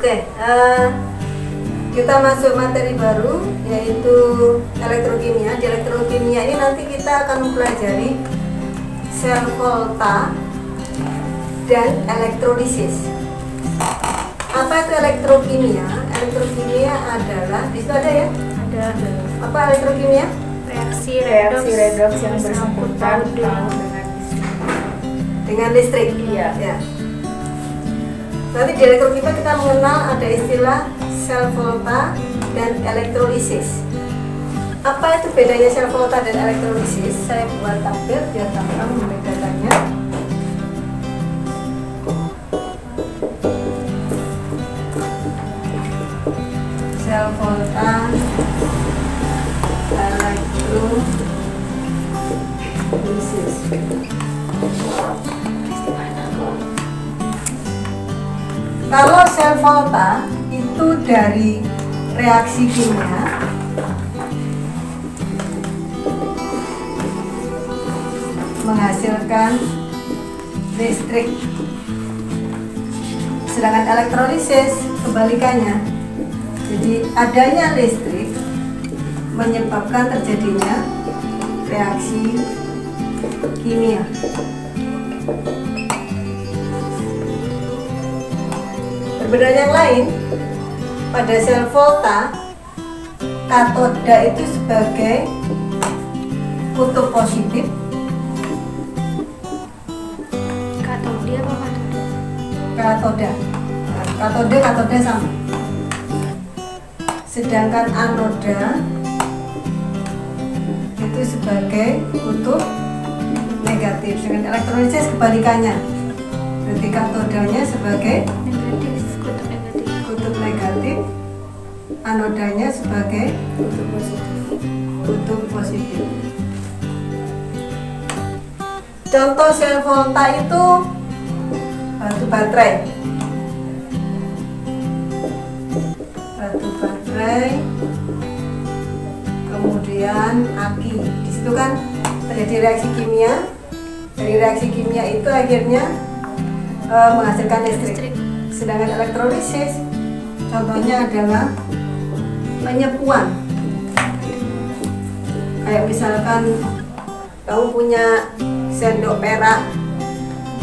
Oke, kita masuk materi baru yaitu elektrokimia. Di elektrokimia ini nanti kita akan mempelajari sel volta dan elektrolisis. Apa itu elektrokimia? Elektrokimia adalah, di situ ada ya? Ada Apa elektrokimia? reaksi redoks yang bersangkutan Dengan listrik. Iya. Ya. Nanti di elektrokimia kita mengenal ada istilah sel volta dan elektrolisis. Apa itu bedanya sel volta dan elektrolisis? Saya buat tabel biar gampang membedakannya. Sel volta, elektrolisis. Kalau sel volta itu dari reaksi kimia menghasilkan listrik. Sedangkan elektrolisis kebalikannya. Jadi adanya listrik menyebabkan terjadinya reaksi kimia. Perbedaan yang lain, pada sel volta, katoda itu sebagai kutub positif. Katoda apa Katoda. Katoda sama. Sedangkan anoda itu sebagai kutub negatif. Dengan elektrolisis kebalikannya. Berarti katodanya sebagai kutub negatif, anodanya sebagai kutub positif. Contoh sel volta itu batu baterai, kemudian aki. Di situ kan terjadi reaksi kimia. Dari reaksi kimia itu akhirnya menghasilkan listrik. Sedangkan elektrolisis contohnya adalah penyepuan. Kayak misalkan kamu punya sendok perak,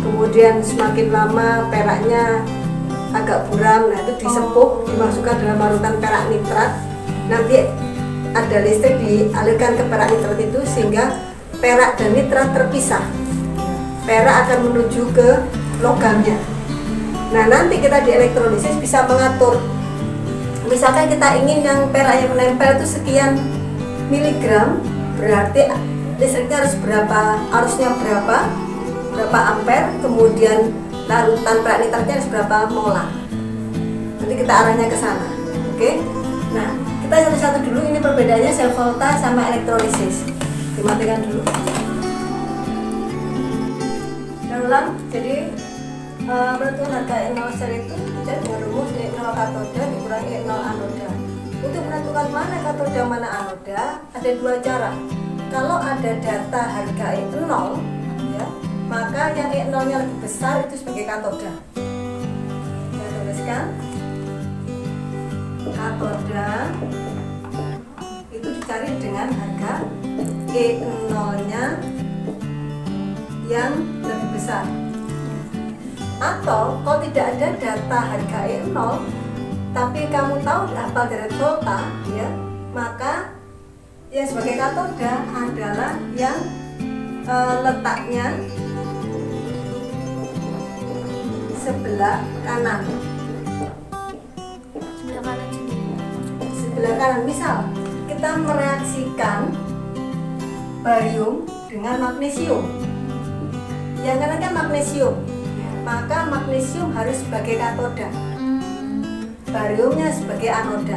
kemudian semakin lama peraknya agak buram, nah itu disepuh, dimasukkan dalam larutan perak nitrat. Nanti ada listrik dialirkan ke perak nitrat itu sehingga perak dan nitrat terpisah. Perak akan menuju ke logamnya. Nah, nanti kita di elektrolisis bisa mengatur. Misalkan kita ingin yang perak yang menempel itu sekian miligram, berarti listriknya harus berapa, arusnya berapa ampere, kemudian larutan perak nitratnya harus berapa molar. Nanti kita arahnya ke sana. Oke? Nah, kita satu-satu dulu, ini perbedaannya sel volta sama elektrolisis. Dimatikan dulu. Dan ulang, jadi menentukan harga E0 sel itu dan dengan rumus E0 katoda dikurangi E0 anoda. Untuk menentukan mana katoda mana anoda ada dua cara. Kalau ada data harga E0 ya, maka yang E0 nya lebih besar itu sebagai katoda. Saya tuliskan katoda itu dicari dengan harga E0 nya yang lebih besar. Atau kalau tidak ada data harga E0 tapi kamu tahu hafal dari volta ya, maka yang sebagai katoda adalah yang letaknya sebelah kanan. Sebelah kanan. Misal kita mereaksikan barium dengan magnesium. Yang kanan kan magnesium. Maka magnesium harus sebagai katoda, bariumnya sebagai anoda.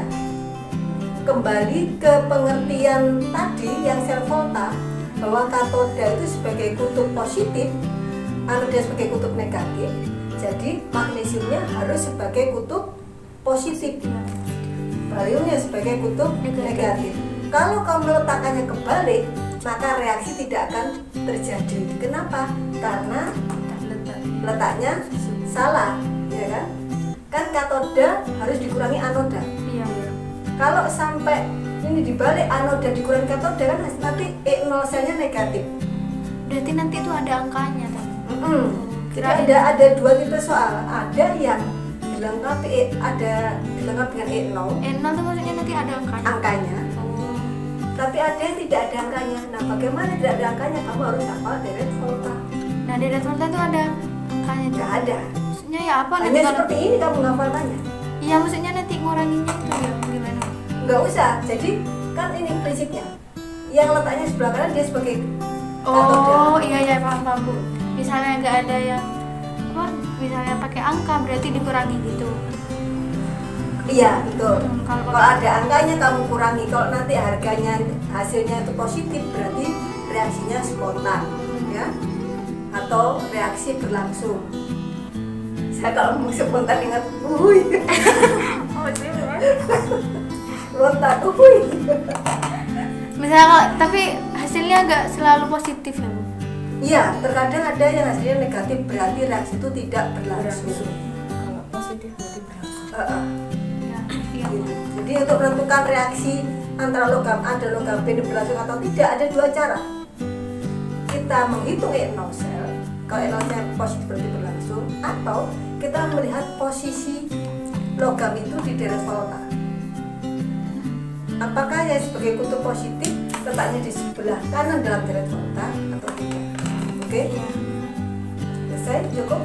Kembali ke pengertian tadi yang sel volta, bahwa katoda itu sebagai kutub positif, anoda sebagai kutub negatif. Jadi magnesiumnya harus sebagai kutub positif, bariumnya sebagai kutub negatif. Kalau kamu meletakkannya kebalik, maka reaksi tidak akan terjadi. Kenapa? Karena letaknya salah, ya kan? kan katoda harus dikurangi anoda. Iya. Kalau sampai ini dibalik anoda dikurangi katoda kan nanti E0 selnya negatif. Berarti nanti itu ada angkanya kan? Jadi ada dua tipe soal. Ada yang dilengkapi dilengkapi dengan E0 E0 tuh maksudnya nanti ada angkanya? angkanya. Tapi ada yang tidak ada angkanya. Nah, bagaimana tidak ada angkanya? Kamu harus hafal deret volta. Nah, deret volta itu ada angkanya juga? Nggak ada. Maksudnya ya apa nanti Hanya kalau... seperti ini kamu ngafalkannya. Iya, maksudnya nanti nguranginnya itu ya gimana? Nggak usah. Jadi kan ini prinsipnya. Yang letaknya sebelah kanan dia sebagai Oh iya paham Bu. Misalnya nggak ada yang apa? Misalnya pakai angka berarti dikurangi gitu. Iya betul. Kalau Kalau ada angkanya kamu kurangi. Kalau nanti harganya hasilnya itu positif berarti reaksinya spontan, ya, atau reaksi berlangsung. Saya kalau mau spontan ingat, oh sih. spontan, uhuy. Misalnya kalau, tapi hasilnya nggak selalu positif ya Bu? Iya, terkadang ada yang hasilnya negatif berarti reaksi itu tidak berlangsung. Kalau positif berarti berlangsung. Iya. Iya. Gitu. Jadi untuk menentukan reaksi antara logam A dan logam B ini berlangsung atau tidak ada dua cara. Kita menghitung E0 sel, kalau E0 sel positif berarti berlangsung, atau kita melihat posisi logam itu di deret volta. Apakah yang sebagai kutub positif letaknya di sebelah kanan dalam deret volta atau tidak? Oke? Iya. Selesai? Cukup?